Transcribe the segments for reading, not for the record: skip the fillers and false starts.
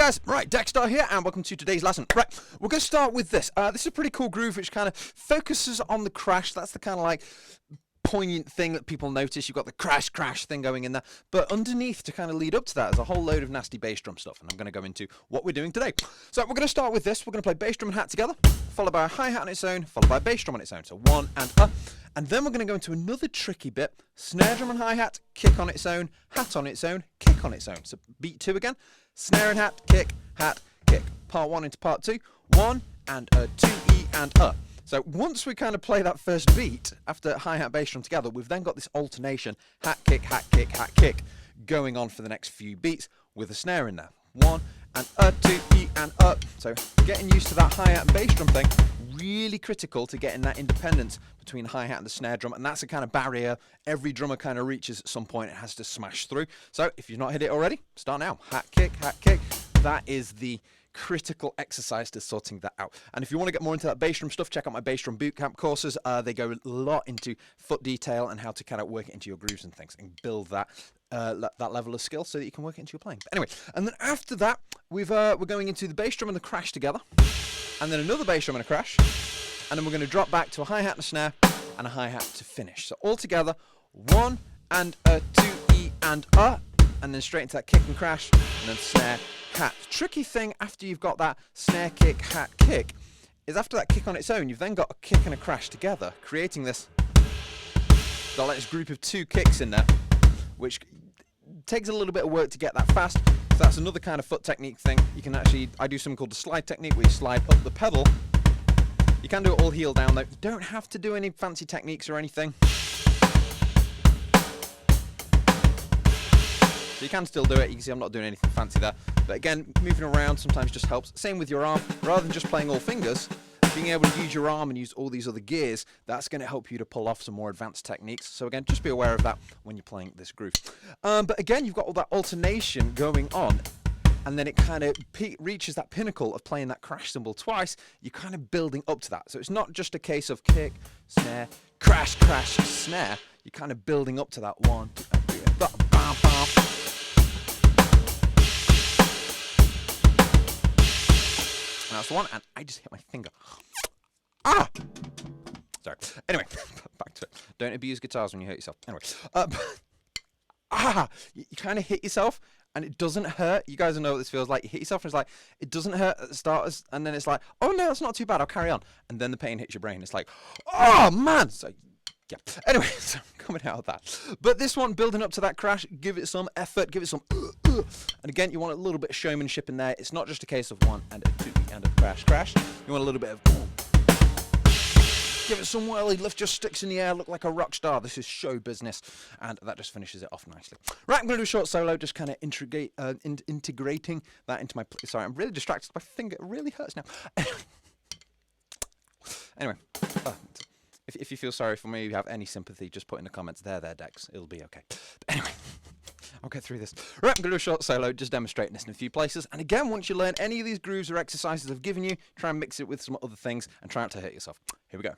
guys, right, Dexter here, and welcome to today's lesson. Right, we're going to start with this. This is a pretty cool groove which kind of focuses on the crash. That's the kind of like poignant thing that people notice. You've got the crash thing going in there, but underneath to kind of lead up to that is a whole load of nasty bass drum stuff, and I'm going to go into what we're doing today. So we're going to start with this. We're going to play bass drum and hat together, followed by a hi-hat on its own, followed by a bass drum on its own. So one and then we're going to go into another tricky bit: snare drum and hi-hat, kick on its own, hat on its own, kick on its own. So beat 2 again: snare and hat, kick, part 1 into part 2, 1 and 2 E and So once we kind of play that first beat after hi-hat bass drum together, we've then got this alternation hat kick going on for the next few beats with a snare in there. 1 and 2 E and So getting used to that hi-hat and bass drum thing, really critical to getting that independence between hi-hat and the snare drum, and that's a kind of barrier every drummer kind of reaches at some point. It has to smash through. So if you've not hit it already, start now. Hat kick. That is the critical exercise to sorting that out. And if you want to get more into that bass drum stuff, check out my bass drum bootcamp courses. They go a lot into foot detail and how to kind of work it into your grooves and things, and build that that level of skill so that you can work it into your playing. But anyway, and then after that, we're going into the bass drum and the crash together, and then another bass drum and a crash, and then we're going to drop back to a hi-hat and a snare and a hi-hat to finish. So all together, 1 and 2 E and then straight into that kick and crash, and then snare, hat. The tricky thing after you've got that snare kick, hat kick, is after that kick on its own, you've then got a kick and a crash together, creating this group of 2 kicks in there, which takes a little bit of work to get that fast. So that's another kind of foot technique thing. You can actually, I do something called the slide technique, where you slide up the pedal. You can do it all heel down though. You don't have to do any fancy techniques or anything. So you can still do it. You can see I'm not doing anything fancy there. But again, moving around sometimes just helps. Same with your arm. Rather than just playing all fingers, being able to use your arm and use all these other gears, that's going to help you to pull off some more advanced techniques. So again, just be aware of that when you're playing this groove. But again, you've got all that alternation going on, and then it kind of reaches that pinnacle of playing that crash cymbal twice. You're kind of building up to that. So it's not just a case of kick, snare, crash, snare. You're kind of building up to that 1, 2, 3, that's the one, and I just hit my finger. Sorry. Anyway, back to it. Don't abuse guitars when you hurt yourself. Anyway, you kind of hit yourself, and it doesn't hurt. You guys know what this feels like. You hit yourself, and it's like, it doesn't hurt at the start, and then it's like, oh no, that's not too bad, I'll carry on. And then the pain hits your brain. It's like, oh man. So yeah. Anyway, so I'm coming out of that. But this one, building up to that crash, give it some effort, give it some and again, you want a little bit of showmanship in there. It's not just a case of 1 and a 2 and a crash. You want a little bit of give it some whirly, lift your sticks in the air, look like a rock star. This is show business, and that just finishes it off nicely. Right, I'm going to do a short solo, just kind of integrating that into my. Sorry, I'm really distracted. My finger really hurts now. Anyway, if you feel sorry for me, you have any sympathy, just put in the comments there, Dex. It'll be okay. But anyway. I'll get through this. Right, I'm going to do a short solo, just demonstrating this in a few places. And again, once you learn any of these grooves or exercises I've given you, try and mix it with some other things and try not to hurt yourself. Here we go.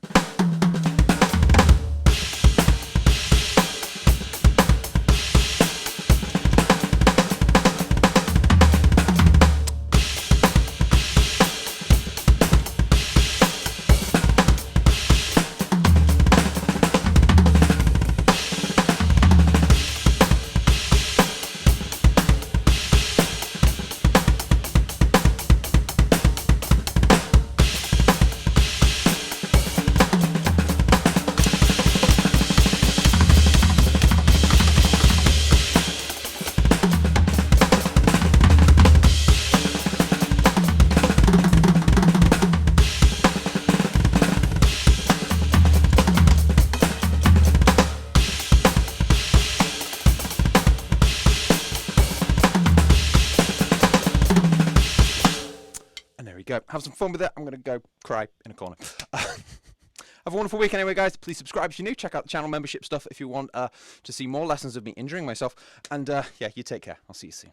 Go. Have some fun with it. I'm going to go cry in a corner. Have a wonderful week anyway, guys. Please subscribe if you're new. Check out the channel membership stuff if you want to see more lessons of me injuring myself. And yeah, you take care. I'll see you soon.